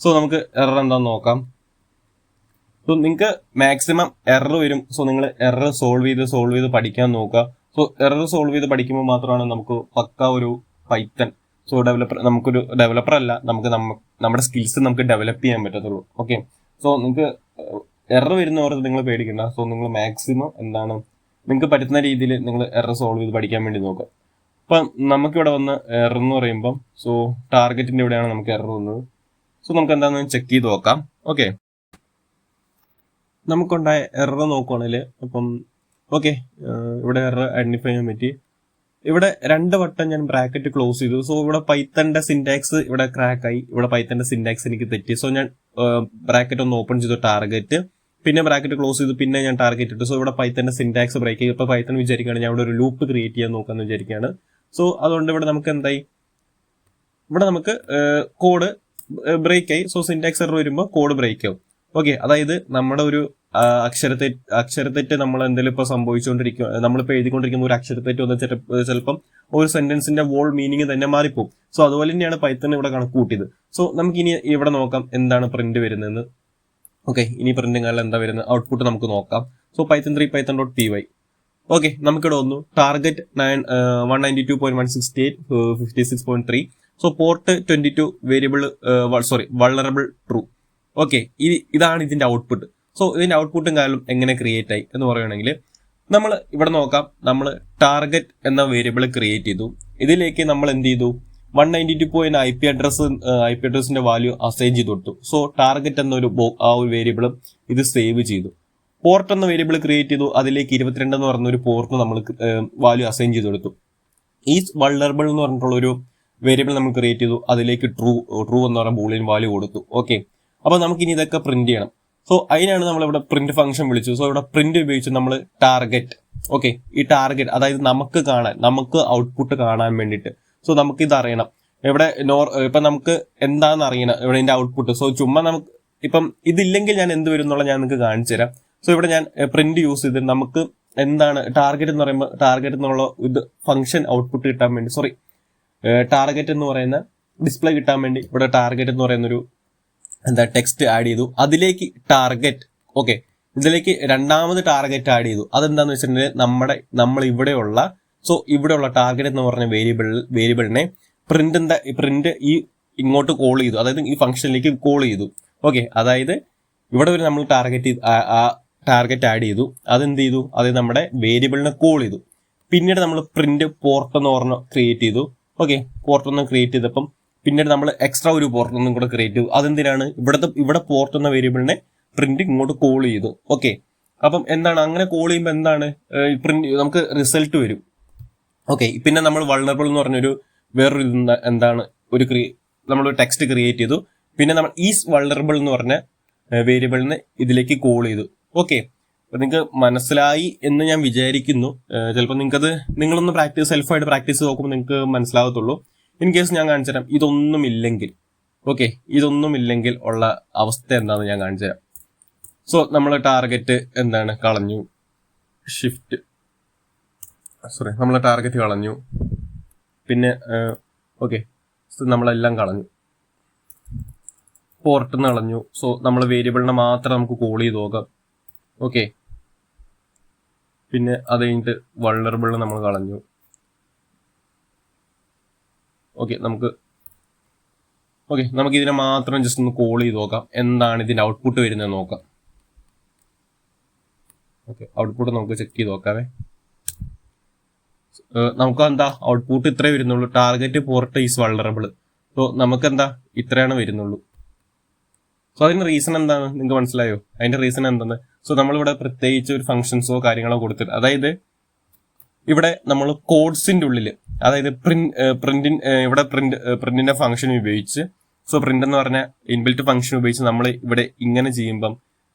സോ നമുക്ക് എറർ എന്താന്ന് നോക്കാം. സോ നിങ്ങൾക്ക് മാക്സിമം എറർ വരും. സോ നിങ്ങൾ എറർ സോൾവ് ചെയ്ത് പഠിക്കാൻ നോക്കുക. സോ എറർ സോൾവ് ചെയ്ത് പഠിക്കുമ്പോൾ മാത്രമാണ് നമുക്ക് പക്ക ഒരു പൈത്തൺ, സോ നമുക്കൊരു ഡെവലപ്പർ അല്ല, നമുക്ക് നമ്മുടെ സ്കിൽസ് നമുക്ക് ഡെവലപ്പ് ചെയ്യാൻ പറ്റത്തുള്ളൂ. ഓക്കെ, സോ നിങ്ങൾക്ക് എറർ വരുന്നവർക്ക് നിങ്ങൾ പേടിക്കണ്ട. സോ നിങ്ങൾ മാക്സിമം എന്താണ് നിങ്ങൾക്ക് പറ്റുന്ന രീതിയിൽ നിങ്ങൾ എറർ സോൾവ് ചെയ്ത് പഠിക്കാൻ വേണ്ടി നോക്കുക. അപ്പം നമുക്കിവിടെ വന്ന എറർ എന്ന് പറയുമ്പം സോ ടാർഗറ്റിന്റെ ഇവിടെയാണ് നമുക്ക് എറർ വന്നത്. സോ നമുക്ക് എന്താണെന്ന് ചെക്ക് ചെയ്ത് നോക്കാം. ഓക്കെ, നമുക്കുണ്ടായ എറർ നോക്കുവാണെങ്കിൽ അപ്പം ഓക്കെ, ഇവിടെ എറർ ഐഡന്റിഫൈ ചെയ്യാൻ പറ്റി. ഇവിടെ 2 വട്ടം ഞാൻ ബ്രാക്കറ്റ് ക്ലോസ് ചെയ്തു. സോ ഇവിടെ പൈത്തന്റെ സിന്റാക്സ് ഇവിടെ ക്രാക്ക് ആയി. ഇവിടെ പൈത്തന്റെ സിന്റാക്സ് എനിക്ക് തെറ്റി. സോ ഞാൻ ബ്രാക്കറ്റ് ഒന്ന് ഓപ്പൺ ചെയ്തു ടാർഗറ്റ്, പിന്നെ ബ്രാക്കറ്റ് ക്ലോസ് ചെയ്തു, പിന്നെ ഞാൻ ടാർഗറ്റ് ഇട്ടു. സോ ഇവിടെ പൈത്തന്റെ സിന്റാക്സ് ബ്രേക്ക് ചെയ്യും. ഇപ്പോൾ പൈത്തൺ വിചാരിക്കുകയാണ് ഞാൻ ഇവിടെ ഒരു ലൂപ്പ് ക്രിയേറ്റ് ചെയ്യാൻ നോക്കാമെന്ന് വിചാരിക്കുകയാണ്. സോ അതുകൊണ്ട് ഇവിടെ നമുക്ക് എന്തായി, ഇവിടെ നമുക്ക് കോഡ് ബ്രേക്ക് ആയി. സോ സിന്റാക്സ് എറർ വരുമ്പോൾ കോഡ് ബ്രേക്ക് ആവും. ഓക്കെ, അതായത് നമ്മുടെ ഒരു അക്ഷരത്തെറ്റ് നമ്മൾ എന്തെങ്കിലും ഇപ്പോൾ സംഭവിച്ചുകൊണ്ടിരിക്കുക, നമ്മളിപ്പോൾ എഴുതിക്കൊണ്ടിരിക്കുന്ന ഒരു അക്ഷരത്തെറ്റ് വന്ന് ചിലപ്പം ഒരു സെന്റൻസിന്റെ വോൾ മീനിങ് തന്നെ മാറിപ്പോകും. സോ അതുപോലെ തന്നെയാണ് പൈത്തൺ ഇവിടെ കണക്ക് കൂട്ടിയത്. സോ നമുക്കിനി ഇവിടെ നോക്കാം എന്താണ് പ്രിന്റ് വരുന്നതെന്ന്. ഓക്കെ, ഇനി പ്രിന്റിംഗ് എന്താ വരുന്നത്, ഔട്ട്പുട്ട് നമുക്ക് നോക്കാം. So Python 3 python.py. ഓക്കെ, നമുക്കിവിടെ വന്നു target 192.168.56.3. So port 22 variable vulnerable true. Okay, ഇതാണ് ഇതിന്റെ ഔട്ട്പുട്ട്. സോ ഇതിന്റെ ഔട്ട്പുട്ടും കാര്യം എങ്ങനെ ക്രിയേറ്റ് ആയി എന്ന് പറയുകയാണെങ്കിൽ നമ്മൾ ഇവിടെ നോക്കാം. നമ്മൾ ടാർഗറ്റ് എന്ന വേരിയബിൾ ക്രിയേറ്റ് ചെയ്തു. ഇതിലേക്ക് നമ്മൾ എന്ത് ചെയ്തു, 192 IP അഡ്രസ്സിന്റെ വാല്യൂ അസൈൻ ചെയ്ത് കൊടുത്തു. സോ ടാർഗറ്റ് എന്നൊരു ആ ഒരു വേരിയബിളും ഇത് സേവ് ചെയ്തു. പോർട്ട് എന്ന വേരിയബിൾ ക്രിയേറ്റ് ചെയ്തു. അതിലേക്ക് 22 എന്ന് പറഞ്ഞ ഒരു പോർട്ട് നമ്മൾ വാല്യൂ അസൈൻ ചെയ്ത് കൊടുത്തു. ഈസ് വൾണറബിൾ എന്ന് പറഞ്ഞിട്ടുള്ള ഒരു വേരിയബിൾ നമ്മൾ ക്രിയേറ്റ് ചെയ്തു. അതിലേക്ക് ട്രൂ എന്ന് പറഞ്ഞ ബൂളിയൻ വാല്യൂ കൊടുത്തു. ഓക്കെ, അപ്പോൾ നമുക്കിനി ഇതൊക്കെ പ്രിന്റ് ചെയ്യണം. സോ അതിനാണ് നമ്മളിവിടെ പ്രിന്റ് ഫംഗ്ഷൻ വിളിച്ചു. സോ ഇവിടെ പ്രിന്റ് ഉപയോഗിച്ച് നമ്മൾ ടാർഗറ്റ്, ഓക്കെ, ഈ ടാർഗറ്റ് അതായത് നമുക്ക് ഔട്ട്പുട്ട് കാണാൻ വേണ്ടിയിട്ട്. സോ നമുക്കിത് അറിയണം, ഇവിടെ ഇപ്പം നമുക്ക് എന്താണെന്ന് അറിയണം ഇവിടെ ഇതിന്റെ ഔട്ട്പുട്ട്. സോ ചുമ്മാ നമുക്ക് ഇപ്പം ഇതില്ലെങ്കിൽ ഞാൻ എന്ത് വരും എന്നുള്ള ഞാൻ നിങ്ങൾക്ക് കാണിച്ചു തരാം. സോ ഇവിടെ ഞാൻ പ്രിന്റ് യൂസ് ചെയ്തിട്ട് നമുക്ക് എന്താണ് ടാർഗറ്റ് എന്ന് പറയുമ്പോൾ, ടാർഗറ്റ് എന്നുള്ള ഇത് ഫംഗ്ഷൻ ഔട്ട്പുട്ട് കിട്ടാൻ വേണ്ടി, ടാർഗറ്റ് എന്ന് പറയുന്ന ഡിസ്പ്ലേ കിട്ടാൻ വേണ്ടി ഇവിടെ ടാർഗറ്റ് എന്ന് പറയുന്നൊരു ടെക്സ്റ്റ് ആഡ് ചെയ്തു. അതിലേക്ക് ടാർഗറ്റ്, ഓക്കെ, ഇതിലേക്ക് രണ്ടാമത് ടാർഗറ്റ് ആഡ് ചെയ്തു. അതെന്താന്ന് വെച്ചിട്ടുണ്ടെങ്കിൽ നമ്മൾ ഇവിടെയുള്ള ടാർഗറ്റ് എന്ന് പറഞ്ഞ വേരിയബിളിനെ പ്രിന്റ് ഈ ഇങ്ങോട്ട് കോൾ ചെയ്തു, അതായത് ഈ ഫംഗ്ഷനിലേക്ക് കോൾ ചെയ്തു. ഓക്കെ, അതായത് ഇവിടെ ഒരു നമ്മൾ ടാർഗറ്റ് ആഡ് ചെയ്തു. അതെന്ത് ചെയ്തു, അതായത് നമ്മുടെ വേരിയബിളിനെ കോൾ ചെയ്തു. പിന്നീട് നമ്മൾ പ്രിന്റ് പോർട്ട് എന്ന് പറഞ്ഞ ക്രിയേറ്റ് ചെയ്തു. ഓക്കെ, പോർട്ട് ഒന്ന് ക്രിയേറ്റ് ചെയ്തപ്പം പിന്നീട് നമ്മൾ എക്സ്ട്രാ ഒരു പോർട്ട് ഒന്നും കൂടെ ക്രിയേറ്റ് ചെയ്തു. അതെന്തിനാണ്, ഇവിടെ പോർട്ട് എന്ന വേരിയബിളിനെ പ്രിന്റ് ഇങ്ങോട്ട് കോൾ ചെയ്തു. ഓക്കെ, അപ്പം എന്താണ് അങ്ങനെ കോൾ ചെയ്യുമ്പോൾ എന്താണ് പ്രിന്റ് നമുക്ക് റിസൾട്ട് വരും. ഓക്കെ, പിന്നെ നമ്മൾ വൾണറബിൾ എന്ന് പറഞ്ഞൊരു വേറൊരു എന്താണ് നമ്മളൊരു ടെക്സ്റ്റ് ക്രിയേറ്റ് ചെയ്തു. പിന്നെ നമ്മൾ ഈസ് വൾണറബിൾ എന്ന് പറഞ്ഞ വേരിയബിളിനെ ഇതിലേക്ക് കോൾ ചെയ്തു. ഓക്കെ, അപ്പൊ നിങ്ങൾക്ക് മനസ്സിലായി എന്ന് ഞാൻ വിചാരിക്കുന്നു. ചിലപ്പോൾ നിങ്ങളൊന്ന് സെൽഫായിട്ട് പ്രാക്ടീസ് നോക്കുമ്പോൾ നിങ്ങൾക്ക് മനസ്സിലാകത്തുള്ളൂ. ഇൻ കേസ് ഞാൻ കാണിച്ചു തരാം ഇതൊന്നുമില്ലെങ്കിൽ. ഓക്കെ, ഇതൊന്നുമില്ലെങ്കിൽ ഉള്ള അവസ്ഥ എന്താണെന്ന് ഞാൻ കാണിച്ചു തരാം. സോ നമ്മൾ ടാർഗറ്റ് എന്താണ് കളഞ്ഞു, നമ്മൾ ടാർഗറ്റ് കളഞ്ഞു. പിന്നെ ഓക്കെ, നമ്മളെല്ലാം കളഞ്ഞു, പോർട്ടിന്ന് കളഞ്ഞു. സോ നമ്മൾ വേരിയബിളിനെ മാത്രം നമുക്ക് കോൾ ചെയ്ത് നോക്കാം. ഓക്കെ, പിന്നെ അത് കഴിഞ്ഞിട്ട് വൾണറബിളിനെ നമ്മൾ കളഞ്ഞു. ഓക്കെ, നമുക്ക് ഇതിനെ മാത്രം ജസ്റ്റ് ഒന്ന് കോൾ ചെയ്ത് നോക്കാം, എന്താണ് ഇതിന്റെ ഔട്ട്പുട്ട് വരുന്നത് നോക്കാം. ഓക്കെ, ഔട്ട്പുട്ട് നമുക്ക് ചെക്ക് ചെയ്ത് നോക്കാവേ. നമുക്ക് എന്താ ഔട്ട്പുട്ട് ഇത്രേ വരുന്നുള്ളൂ, target port is vulnerable. So നമുക്ക് എന്താ ഇത്രയാണ് വരുന്നുള്ളൂ. സോ അതിന്റെ റീസൺ എന്താണ് നിങ്ങൾക്ക് മനസ്സിലായോ? അതിന്റെ റീസൺ എന്താണ്? സോ നമ്മളിവിടെ പ്രത്യേകിച്ച് ഒരു ഫംഗ്ഷൻസോ കാര്യങ്ങളോ കൊടുത്തിട്ട്, അതായത് ഇവിടെ നമ്മൾ കോഡ്സിന്റെ ഉള്ളിൽ, അതായത് പ്രിന്റിന്റെ ഫംഗ്ഷൻ ഉപയോഗിച്ച്, സോ പ്രിന്റ് എന്ന് പറഞ്ഞ ഇൻബിൽറ്റ് ഫംഗ്ഷൻ ഉപയോഗിച്ച് നമ്മൾ ഇവിടെ ഇങ്ങനെ ചെയ്യുമ്പം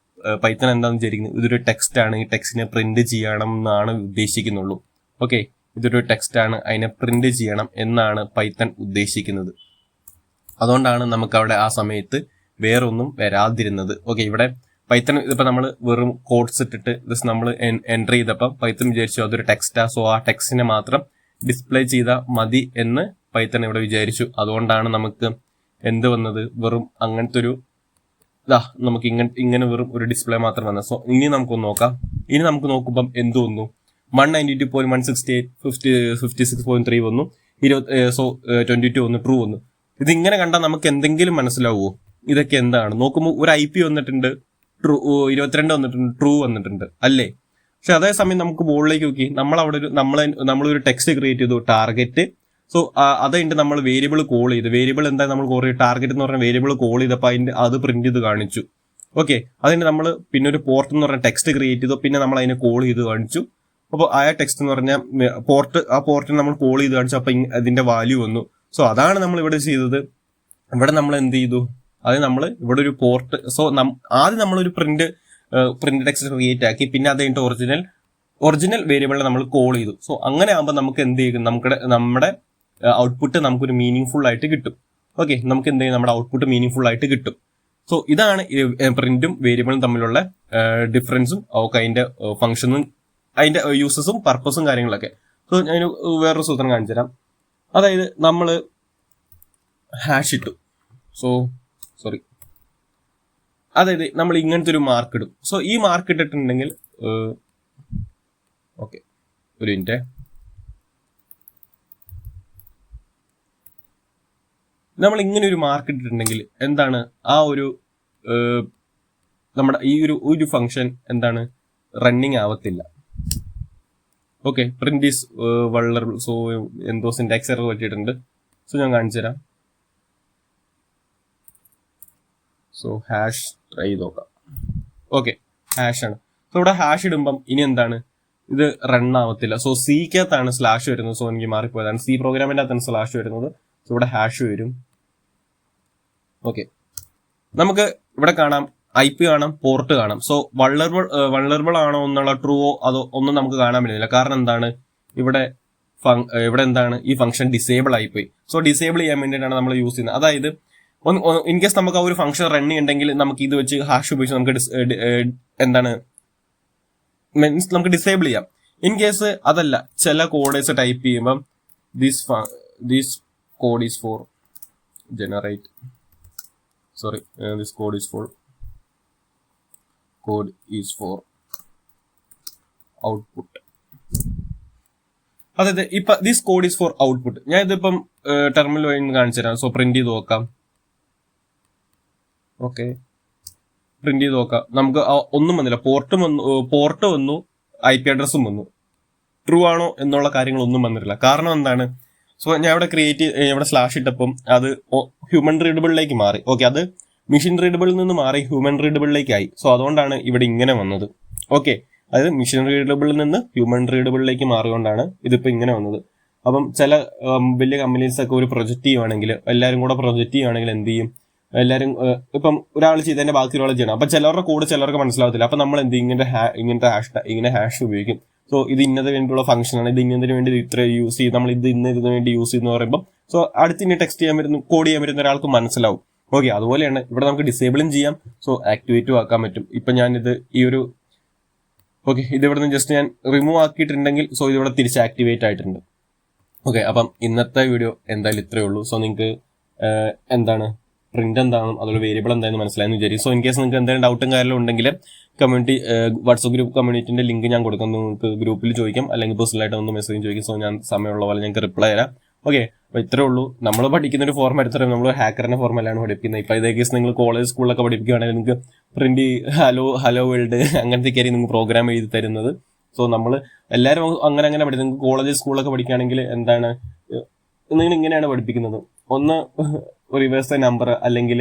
പൈത്തൺ എന്താണെന്ന് വിചാരിക്കുന്നത്, ഇതൊരു ടെക്സ്റ്റ് ആണ്, ഈ ടെക്സ്റ്റിനെ പ്രിന്റ് ചെയ്യണം എന്നാണ് ഉദ്ദേശിക്കുന്നുള്ളൂ. ഓക്കെ, ഇതൊരു ടെക്സ്റ്റ് ആണ്, അതിനെ പ്രിന്റ് ചെയ്യണം എന്നാണ് പൈത്തൺ ഉദ്ദേശിക്കുന്നത്. അതുകൊണ്ടാണ് നമുക്ക് അവിടെ ആ സമയത്ത് വേറൊന്നും വരാതിരുന്നത്. ഓക്കെ, ഇവിടെ പൈത്തൺ ഇതിപ്പോൾ നമ്മൾ വെറും കോഡ്സ് ഇട്ടിട്ട് ജസ്റ്റ് നമ്മൾ എൻ്റർ ചെയ്തപ്പം പൈത്തൺ വിചാരിച്ചു അതൊരു ടെക്സ്റ്റാ, സോ ആ ടെക്സ്റ്റിനെ മാത്രം ഡിസ്പ്ലേ ചെയ്താൽ മതി എന്ന് പൈത്തൺ ഇവിടെ വിചാരിച്ചു. അതുകൊണ്ടാണ് നമുക്ക് എന്ത് വന്നത്, വെറും അങ്ങനത്തെ ഒരു നമുക്ക് ഇങ്ങനെ വെറും ഒരു ഡിസ്പ്ലേ മാത്രം വന്നത്. സോ ഇനി നമുക്കൊന്ന് നോക്കാം. ഇനി നമുക്ക് നോക്കുമ്പം എന്ത് വന്നു, 192.168.56.3 വന്നു, 22 വന്നു, ട്രൂ വന്നു. ഇതിങ്ങനെ കണ്ടാൽ നമുക്ക് എന്തെങ്കിലും മനസ്സിലാവുമോ ഇതൊക്കെ എന്താണ്? നോക്കുമ്പോൾ ഒരു IP വന്നിട്ടുണ്ട്, 22 വന്നിട്ടുണ്ട്, ട്രൂ വന്നിട്ടുണ്ട് അല്ലേ? പക്ഷെ അതേസമയം നമുക്ക് ബോർഡിലേക്ക് നോക്കി, നമ്മളൊരു ടെക്സ്റ്റ് ക്രിയേറ്റ് ചെയ്തു, ടാർഗറ്റ്. സോ അതുകഴിഞ്ഞിട്ട് നമ്മൾ വേരിയബിൾ കോൾ ചെയ്തു. വേരിയബിൾ എന്താ നമ്മൾ ടാർഗറ്റ് എന്ന് പറഞ്ഞ വേരിയബിൾ കോൾ ചെയ്തപ്പോൾ അത് പ്രിന്റ് ചെയ്ത് കാണിച്ചു. ഓക്കെ, അതിന് നമ്മൾ പിന്നെ ഒരു പോർട്ട് എന്ന് പറഞ്ഞ ടെക്സ്റ്റ് ക്രിയേറ്റ് ചെയ്തു, പിന്നെ നമ്മൾ അതിനെ കോൾ ചെയ്ത് കാണിച്ചു. അപ്പോൾ ആ ടെക്സ്റ്റ് എന്ന് പറഞ്ഞാൽ പോർട്ടിന് നമ്മൾ കോൾ ചെയ്ത് കാണിച്ചു, അപ്പം അതിന്റെ വാല്യൂ വന്നു. സോ അതാണ് നമ്മൾ ഇവിടെ ചെയ്തത്. ഇവിടെ നമ്മൾ എന്ത് ചെയ്തു, അത് നമ്മൾ ഇവിടെ ഒരു പോർട്ട്, സോ ആദ്യം നമ്മളൊരു പ്രിന്റ് പ്രിന്റ് ടെക്സ്റ്റ് ക്രിയേറ്റ് ആക്കി, പിന്നെ അത് കഴിഞ്ഞിട്ട് ഒറിജിനൽ വേരിയബിളിനെ നമ്മൾ കോൾ ചെയ്തു. സോ അങ്ങനെ ആകുമ്പോൾ നമുക്ക് എന്ത് ചെയ്യും, നമ്മുടെ ഔട്ട്പുട്ട് നമുക്കൊരു മീനിങ് ഫുൾ ആയിട്ട് കിട്ടും. ഓക്കെ, നമുക്ക് എന്ത് ചെയ്യും, നമ്മുടെ ഔട്ട്പുട്ട് മീനിങ് ഫുൾ ആയിട്ട് കിട്ടും. സോ ഇതാണ് പ്രിന്റും വേരിയബിളും തമ്മിലുള്ള ഡിഫറൻസും ഒക്കെ, അതിന്റെ ഫംഗ്ഷനും അതിന്റെ യൂസസും പർപ്പസും കാര്യങ്ങളൊക്കെ. സോ ഞാൻ വേറൊരു സൂത്രം കാണിച്ചു തരാം. അതായത് നമ്മൾ ഹാഷ് ഇട്ടു. അതായത് നമ്മൾ ഇങ്ങനത്തെ ഒരു മാർക്ക് ഇടും. സോ ഈ മാർക്ക് ഇട്ടിട്ടുണ്ടെങ്കിൽ ഓക്കെ, ഒരു മിനിറ്റ്. നമ്മൾ ഇങ്ങനെ ഒരു മാർക്ക് ഇട്ടിട്ടുണ്ടെങ്കിൽ എന്താണ്, ആ ഒരു നമ്മുടെ ഈ ഒരു ഫംഗ്ഷൻ എന്താണ്, റണ്ണിങ് ആവത്തില്ല. Okay, print is vulnerable. So എന്തോ സിന്റാക്സ് എറർ പറ്റിയിട്ടുണ്ട്. സോ ഞാൻ കാണിച്ചു തരാം. സോ ഹാഷ് ട്രൈ ചെയ്ത് നോക്കാം. ഓക്കെ, ഹാഷ് ആണ്. സോ ഇവിടെ ഹാഷ് ഇടുമ്പം ഇനി എന്താണ്, ഇത് റൺ ആവത്തില്ല. സോ സിക്കകത്താണ് സ്ലാഷ് വരുന്നത്. സോ എനിക്ക് മാറിപ്പോയതാണ്, സി പ്രോഗ്രാമിന്റെ അകത്താണ് സ്ലാഷ് വരുന്നത്. സോ ഇവിടെ ഹാഷ് വരും. ഓക്കെ, നമുക്ക് ഇവിടെ കാണാം IP കാണാം, പോർട്ട് കാണാം. സോ വൾണറബിൾ ആണോ എന്നുള്ള ട്രൂവോ അതോ ഒന്നും നമുക്ക് കാണാൻ പറ്റുന്നില്ല. കാരണം എന്താണ്, ഇവിടെ എന്താണ്, ഈ ഫംഗ്ഷൻ ഡിസേബിൾ ആയിപ്പോയി. സോ ഡിസേബിൾ ചെയ്യാൻ വേണ്ടിയിട്ടാണ് നമ്മൾ യൂസ് ചെയ്യുന്നത്. അതായത് ഇൻ കേസ് നമുക്ക് ആ ഒരു ഫംഗ്ഷൻ റൺ ഉണ്ടെങ്കിൽ നമുക്ക് ഇത് വെച്ച് ഹാഷ് ഉപയോഗിച്ച് നമുക്ക് എന്താണ് മീൻസ് നമുക്ക് ഡിസേബിൾ ചെയ്യാം. ഇൻ കേസ് അതല്ല, ചില കോഡേഴ്സ് ടൈപ്പ് ചെയ്യുമ്പം this code is for generate, sorry, this code is for output. അതായത് ഇപ്പൊ this code is for output. ഞാൻ ഇതിപ്പം ടെർമിനൽ വഴി കാണിച്ചു തരാം. സോ പ്രിന്റ് ചെയ്ത് നോക്കാം. ഓക്കെ, പ്രിന്റ് ചെയ്ത് നോക്കാം. നമുക്ക് ഒന്നും വന്നില്ല. പോർട്ട് വന്നു, IP അഡ്രസ്സും വന്നു. ട്രൂ ആണോ എന്നുള്ള കാര്യങ്ങളൊന്നും വന്നിട്ടില്ല. കാരണം എന്താണ്, സോ ഞാൻ ഇവിടെ സ്ലാഷ് ഇട്ടപ്പം അത് ഹ്യൂമൻ റീഡബിളിലേക്ക് മാറി. ഓക്കെ, അത് മെഷീൻ റീഡബിളിൽ നിന്ന് മാറി ഹ്യൂമൻ റീഡബിളിലേക്കായി. സോ അതുകൊണ്ടാണ് ഇവിടെ ഇങ്ങനെ വന്നത്. ഓക്കെ, അതായത് മെഷീൻ റീഡബിളിൽ നിന്ന് ഹ്യൂമൻ റീഡബിളിലേക്ക് മാറിയോണ്ടാണ് ഇതിപ്പോ ഇങ്ങനെ വന്നത്. അപ്പം ചില വലിയ കമ്പനീസ് ഒക്കെ ഒരു പ്രൊജക്റ്റ് ചെയ്യുവാണെങ്കിൽ, എല്ലാവരും കൂടെ പ്രൊജക്റ്റ് ചെയ്യുവാണെങ്കിൽ എന്ത് ചെയ്യും, എല്ലാവരും ഇപ്പം ഒരാൾ ചെയ്തതിന്റെ ബാക്കി ഒരാൾ ചെയ്യണം. അപ്പൊ ചിലവരുടെ കോഡ് ചിലർക്ക് മനസ്സിലാവത്തില്ല. അപ്പൊ നമ്മൾ എന്ത് ചെയ്യും, ഇങ്ങനെ ഹാഷ് ഉപയോഗിക്കും. സോ ഇത് ഇന്നതിന് വേണ്ടിയുള്ള ഫംഗ്ഷനാണ്, ഇത് ഇന്നതിന് വേണ്ടി ഇത്ര യൂസ് ചെയ്യും, നമ്മൾ ഇതിന് വേണ്ടി യൂസ് ചെയ്യുന്ന പറയുമ്പോൾ സോ അടുത്ത് ഇനി ടെക്സ്റ്റ് ചെയ്യാൻ വരുന്ന കോഡ് ചെയ്യാൻ വരുന്ന ഒരാൾക്ക് മനസ്സിലാവും. ഓക്കെ, അതുപോലെയാണ് ഇവിടെ നമുക്ക് ഡിസേബിളും ചെയ്യാം, സോ ആക്ടിവേറ്റും ആക്കാൻ പറ്റും. ഇപ്പൊ ഞാനിത് ഇത് ഇവിടെ നിന്ന് ജസ്റ്റ് ഞാൻ റിമൂവ് ആക്കിയിട്ടുണ്ടെങ്കിൽ സോ ഇതിവിടെ തിരിച്ച് ആക്ടിവേറ്റ് ആയിട്ടുണ്ട്. ഓക്കെ, അപ്പം ഇന്നത്തെ വീഡിയോ എന്തായാലും ഇത്രയേ ഉള്ളൂ. സോ നിങ്ങൾക്ക് എന്താണ് പ്രിന്റ് എന്താണെന്നും അതുപോലെ വേരിയബിൾ എന്താണെന്ന് മനസ്സിലായെന്ന് വിചാരിക്കും. സോ ഇൻ കേസ് നിങ്ങൾക്ക് എന്തെങ്കിലും ഡൗട്ടും കാര്യങ്ങളും ഉണ്ടെങ്കിൽ കമ്മ്യൂണിറ്റി വാട്സ്ആപ്പ് ഗ്രൂപ്പ് കമ്മ്യൂണിറ്റിന്റെ ലിങ്ക് ഞാൻ കൊടുക്കാം. നിങ്ങൾക്ക് ഗ്രൂപ്പിൽ ചോദിക്കാം, അല്ലെങ്കിൽ പേഴ്സണലായിട്ട് ഒന്ന് മെസ്സേജ് ചോദിക്കും. സോ ഞാൻ സമയമുള്ള പോലെ ഞങ്ങൾക്ക് റിപ്ലൈ തരാം. ഓക്കെ, അപ്പോൾ ഇത്രേ ഉള്ളൂ. നമ്മൾ പഠിക്കുന്ന ഒരു ഫോർമാറ്റ് ഇത്രയും, നമ്മൾ ഹാക്കറിന്റെ ഫോർമലാണ് പഠിക്കുന്നത്. ഇപ്പോൾ ഇതേ കേസ് നിങ്ങൾ കോളേജ് സ്കൂളിലൊക്കെ പഠിപ്പിക്കുകയാണെങ്കിൽ നിങ്ങൾക്ക് പ്രിന്റ് ഹലോ വേൾഡ് അങ്ങനത്തെ കാര്യം നിങ്ങൾക്ക് പ്രോഗ്രാം എഴുതി തരുന്നത്. സോ നമ്മൾ എല്ലാവരും അങ്ങനെ പഠിക്കുന്നത്. നിങ്ങൾക്ക് കോളേജ് സ്കൂളിലൊക്കെ പഠിക്കുകയാണെങ്കിൽ എന്താണ് നിങ്ങൾ ഇങ്ങനെയാണ് പഠിപ്പിക്കുന്നത്. ഒന്ന് റിവേഴ്സ് നമ്പർ അല്ലെങ്കിൽ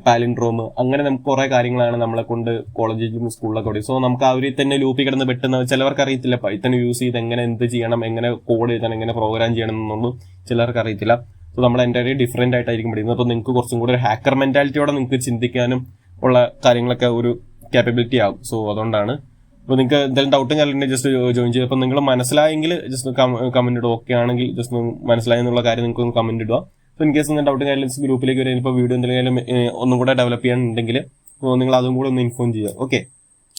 പാലിൻഡ്രോം, അങ്ങനെ നമുക്ക് കുറെ കാര്യങ്ങളാണ് നമ്മളെ കൊണ്ട് കോളേജിലും സ്കൂളിലൊക്കെ പഠിക്കും. സോ നമുക്ക് അവരിൽ തന്നെ ലൂപ്പിൽ കിടന്ന് പെട്ടെന്ന് ചിലവർക്ക് അറിയത്തില്ല പൈത്തൺ യൂസ് ചെയ്ത് എങ്ങനെ എന്ത് ചെയ്യണം, എങ്ങനെ കോഡ് ചെയ്യണം, എങ്ങനെ പ്രോഗ്രാം ചെയ്യണം എന്നൊന്നും ചിലർക്ക് അറിയത്തില്ല. സോ നമ്മൾ എൻ്റെ ഡിഫറെന്റ് ആയിട്ടായിരിക്കും പഠിക്കുന്നത്. അപ്പോൾ നിങ്ങൾക്ക് കുറച്ചും കൂടെ ഒരു ഹാക്കർ മെന്റാലിറ്റിയോടെ നിങ്ങൾക്ക് ചിന്തിക്കാനും ഉള്ള കാര്യങ്ങളൊക്കെ ഒരു കാപ്പബിലിറ്റി ആകും. സോ അതുകൊണ്ടാണ്. അപ്പോൾ നിങ്ങൾക്ക് എന്തെങ്കിലും ഡൗട്ടും കാര്യമുണ്ടെങ്കിൽ ജസ്റ്റ് ജോയിൻ ചെയ്യും. അപ്പോൾ നിങ്ങൾ മനസ്സിലായെങ്കിൽ ജസ്റ്റ് കമന്റ് ഇടുക. ഓക്കെ ആണെങ്കിൽ ജസ്റ്റ് മനസ്സിലായെന്നുള്ള കാര്യം നിങ്ങൾക്ക് ഒന്ന് കമന്റ് ഇടുക. സോ ഇൻ കേസ് നിങ്ങൾ ഡൗട്ടും കാര്യങ്ങളും ഗ്രൂപ്പിലേക്ക് വരും. ഇപ്പോൾ വീഡിയോ എന്തെങ്കിലും ഒന്നും കൂടെ ഡെവലപ്പ് ചെയ്യാനുണ്ടെങ്കിൽ നിങ്ങൾ അതും കൂടെ ഒന്ന് ഇൻഫോം ചെയ്യുക. ഓക്കെ,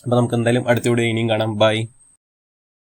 അപ്പോൾ നമുക്ക് എന്തായാലും അടുത്ത വീഡിയോ ഇനിയും കാണാം. ബൈ.